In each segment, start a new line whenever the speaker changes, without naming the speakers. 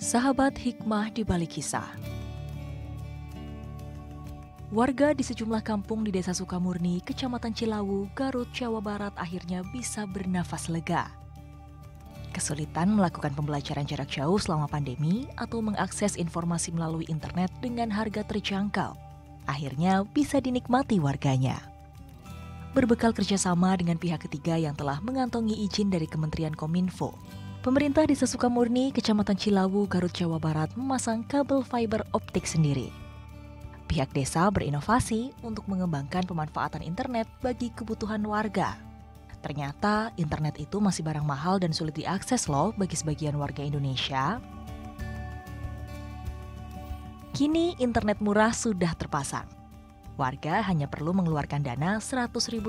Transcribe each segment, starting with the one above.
Sahabat hikmah di balik kisah. Warga di sejumlah kampung di Desa Sukamurni, Kecamatan Cilawu, Garut, Jawa Barat akhirnya bisa bernafas lega. Kesulitan melakukan pembelajaran jarak jauh selama pandemi atau mengakses informasi melalui internet dengan harga terjangkau, akhirnya bisa dinikmati warganya. Berbekal kerjasama dengan pihak ketiga yang telah mengantongi izin dari Kementerian Kominfo, pemerintah Desa Sukamurni, Kecamatan Cilawu, Garut, Jawa Barat memasang kabel fiber optik sendiri. Pihak desa berinovasi untuk mengembangkan pemanfaatan internet bagi kebutuhan warga. Ternyata internet itu masih barang mahal dan sulit diakses loh bagi sebagian warga Indonesia. Kini internet murah sudah terpasang. Warga hanya perlu mengeluarkan dana Rp100.000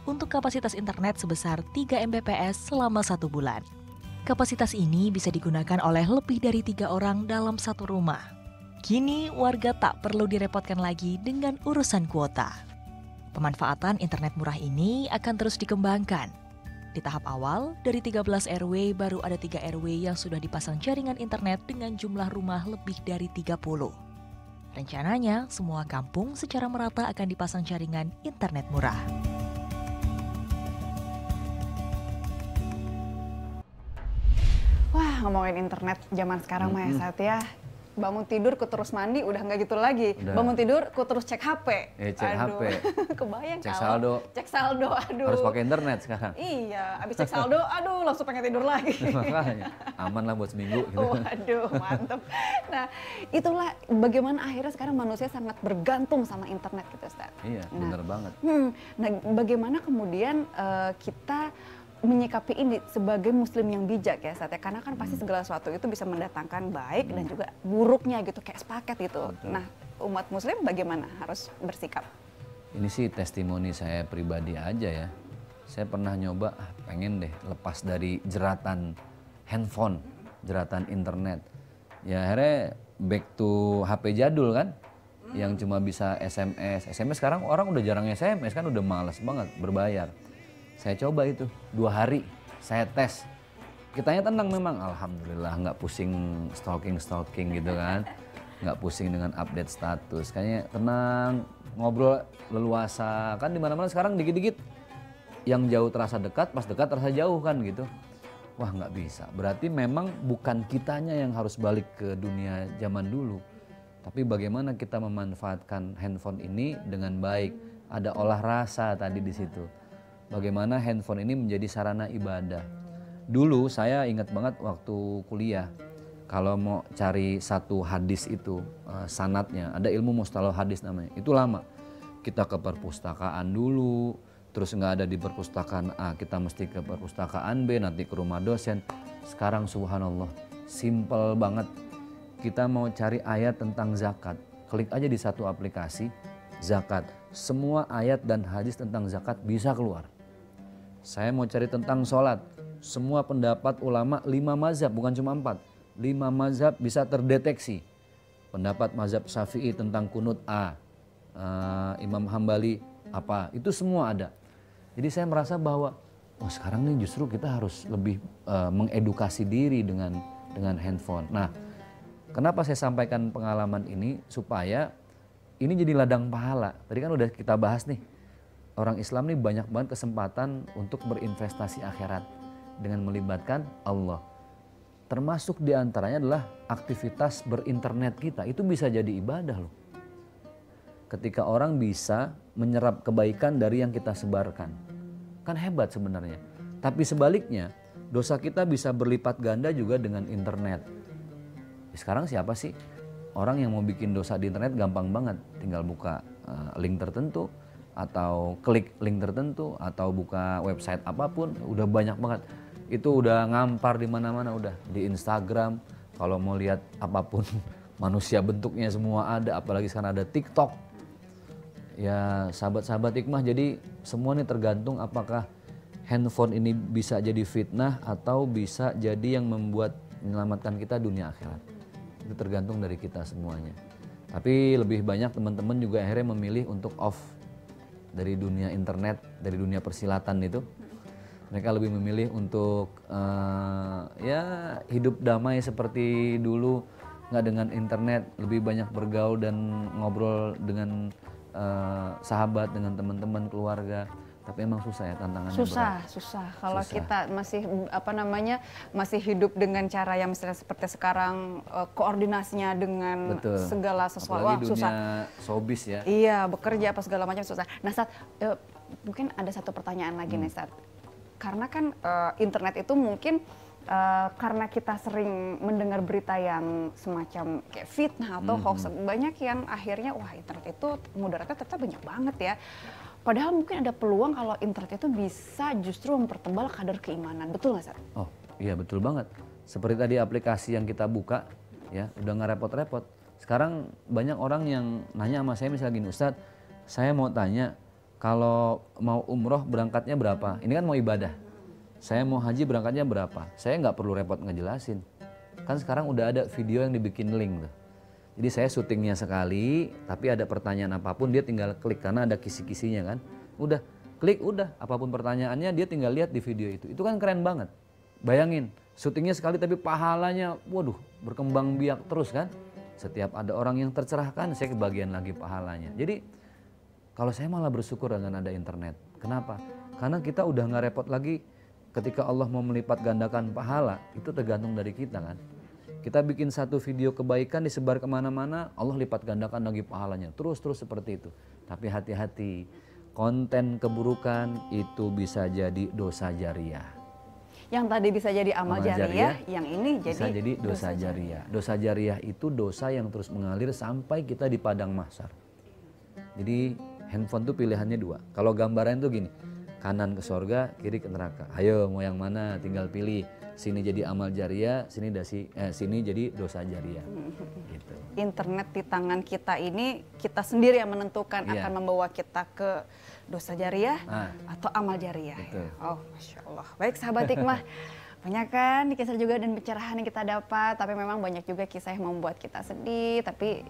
untuk kapasitas internet sebesar 3 Mbps selama 1 bulan. Kapasitas ini bisa digunakan oleh lebih dari 3 orang dalam satu rumah. Kini warga tak perlu direpotkan lagi dengan urusan kuota. Pemanfaatan internet murah ini akan terus dikembangkan. Di tahap awal, dari 13 RW baru ada 3 RW yang sudah dipasang jaringan internet dengan jumlah rumah lebih dari 30. Rencananya, semua kampung secara merata akan dipasang jaringan internet murah.
Wah, ngomongin internet zaman sekarang mah ya Sat ya. Bangun tidur ku terus mandi udah nggak gitu lagi.
Udah.
Bangun tidur ku terus cek HP.
Cek HP.
Kebayang
Cek
kalau
saldo.
Cek saldo, aduh.
Harus pakai internet sekarang.
Iya, abis cek saldo, aduh langsung pengen tidur lagi.
Makanya aman lah buat seminggu gitu.
Waduh, mantep. Nah, itulah bagaimana akhirnya sekarang manusia sangat bergantung sama internet gitu, Ustaz.
Iya, bener banget.
Nah, bagaimana kemudian kita menyikapi ini sebagai muslim yang bijak ya Ustaz ya, karena kan pasti segala sesuatu itu bisa mendatangkan baik dan juga buruknya gitu, kayak sepaket gitu.
Betul.
Nah, umat muslim bagaimana harus bersikap?
Ini sih testimoni saya pribadi aja ya. Saya pernah nyoba, pengen deh lepas dari jeratan handphone, jeratan internet. Ya akhirnya back to HP jadul kan, yang cuma bisa SMS. SMS sekarang orang udah jarang SMS kan, udah males banget berbayar. Saya coba itu 2 hari, saya tes. Kitanya tenang memang, alhamdulillah nggak pusing stalking gitu kan, nggak pusing dengan update status. Kayaknya tenang, ngobrol leluasa kan, di mana-mana sekarang dikit-dikit yang jauh terasa dekat, pas dekat terasa jauh kan gitu. Wah nggak bisa, berarti memang bukan kitanya yang harus balik ke dunia zaman dulu, tapi bagaimana kita memanfaatkan handphone ini dengan baik. Ada olah rasa tadi di situ. Bagaimana handphone ini menjadi sarana ibadah. Dulu saya ingat banget waktu kuliah, kalau mau cari satu hadis itu sanadnya, ada ilmu mustalah hadis namanya, itu lama. Kita ke perpustakaan dulu, terus nggak ada di perpustakaan A, kita mesti ke perpustakaan B, nanti ke rumah dosen. Sekarang subhanallah, simple banget. Kita mau cari ayat tentang zakat, klik aja di satu aplikasi, zakat. Semua ayat dan hadis tentang zakat bisa keluar. Saya mau cari tentang sholat, semua pendapat ulama 5 mazhab, bukan cuma 4. 5 mazhab bisa terdeteksi. Pendapat mazhab Syafi'i tentang kunut A, Imam Hambali apa, itu semua ada. Jadi saya merasa bahwa sekarang nih justru kita harus lebih mengedukasi diri dengan handphone. Nah, kenapa saya sampaikan pengalaman ini? Supaya ini jadi ladang pahala. Tadi kan udah kita bahas nih. Orang Islam nih banyak banget kesempatan untuk berinvestasi akhirat dengan melibatkan Allah. Termasuk diantaranya adalah aktivitas berinternet kita. Itu bisa jadi ibadah loh. Ketika orang bisa menyerap kebaikan dari yang kita sebarkan. Kan hebat sebenarnya. Tapi sebaliknya, dosa kita bisa berlipat ganda juga dengan internet. Sekarang siapa sih orang yang mau bikin dosa di internet? Gampang banget. Tinggal buka link tertentu, atau klik link tertentu, atau buka website apapun, udah banyak banget. Itu udah ngampar di mana-mana, udah di Instagram. Kalau mau lihat apapun manusia bentuknya semua ada, apalagi sekarang ada TikTok. Ya sahabat-sahabat hikmah, jadi semua nih tergantung apakah handphone ini bisa jadi fitnah atau bisa jadi yang menyelamatkan kita dunia akhirat. Itu tergantung dari kita semuanya. Tapi lebih banyak teman-teman juga akhirnya memilih untuk off dari dunia internet, dari dunia persilatan itu. Mereka lebih memilih untuk ya hidup damai seperti dulu, nggak dengan internet, lebih banyak bergaul dan ngobrol dengan sahabat, dengan teman-teman, keluarga. Tapi emang susah ya tantangannya.
Susah. Kalau kita masih masih hidup dengan cara yang misalnya seperti sekarang, koordinasinya dengan segala sesuatu.
Apalagi dunia
susah.
showbiz ya.
Iya, bekerja apa segala macam susah. Nah, Sat, mungkin ada satu pertanyaan lagi nih, Sat. Karena kan internet itu mungkin karena kita sering mendengar berita yang semacam kayak fitnah atau hoax, banyak yang akhirnya wah internet itu mudaratnya ternyata banyak banget ya. Padahal mungkin ada peluang kalau internet itu bisa justru mempertebal kadar keimanan, betul nggak, Sat?
Oh iya betul banget. Seperti tadi aplikasi yang kita buka, ya udah nggak repot-repot. Sekarang banyak orang yang nanya sama saya misalnya gini, Ustadz, saya mau tanya kalau mau umroh berangkatnya berapa? Ini kan mau ibadah. Saya mau haji berangkatnya berapa? Saya nggak perlu repot ngejelasin. Kan sekarang udah ada video yang dibikin link tuh. Jadi saya syutingnya sekali, tapi ada pertanyaan apapun dia tinggal klik karena ada kisi-kisinya kan. Udah, klik udah, apapun pertanyaannya dia tinggal lihat di video itu. Itu kan keren banget. Bayangin, syutingnya sekali tapi pahalanya, waduh, berkembang biak terus kan. Setiap ada orang yang tercerahkan, saya kebagian lagi pahalanya. Jadi kalau saya malah bersyukur dengan ada internet. Kenapa? Karena kita udah nggak repot lagi ketika Allah mau melipat gandakan pahala, itu tergantung dari kita kan. Kita bikin satu video kebaikan disebar kemana-mana, Allah lipat gandakan lagi pahalanya. Terus seperti itu. Tapi hati-hati, konten keburukan itu bisa jadi dosa jariah.
Yang tadi bisa jadi amal jariah, yang ini
bisa jadi dosa jariah. Dosa jariah itu dosa yang terus mengalir sampai kita di padang mahsyar. Jadi handphone tuh pilihannya dua. Kalau gambaran tuh gini, kanan ke sorga, kiri ke neraka. Ayo mau yang mana? Tinggal pilih. Sini jadi amal jariah, sini jadi dosa jariah. Gitu.
Internet di tangan kita ini kita sendiri yang menentukan akan membawa kita ke dosa jariah atau amal jariah.
Betul.
Oh, Masya Allah. Baik sahabat hikmah, banyak kan kisah juga dan pencerahan yang kita dapat, tapi memang banyak juga kisah yang membuat kita sedih, tapi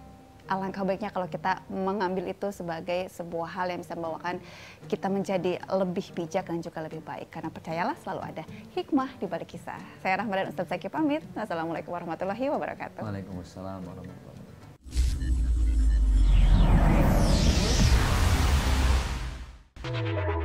alangkah baiknya kalau kita mengambil itu sebagai sebuah hal yang bisa membawakan kita menjadi lebih bijak dan juga lebih baik. Karena percayalah selalu ada hikmah di balik kisah. Saya Rahma dan Ustadz Zaki pamit. Wassalamualaikum warahmatullahi wabarakatuh.
Waalaikumsalam warahmatullahi wabarakatuh.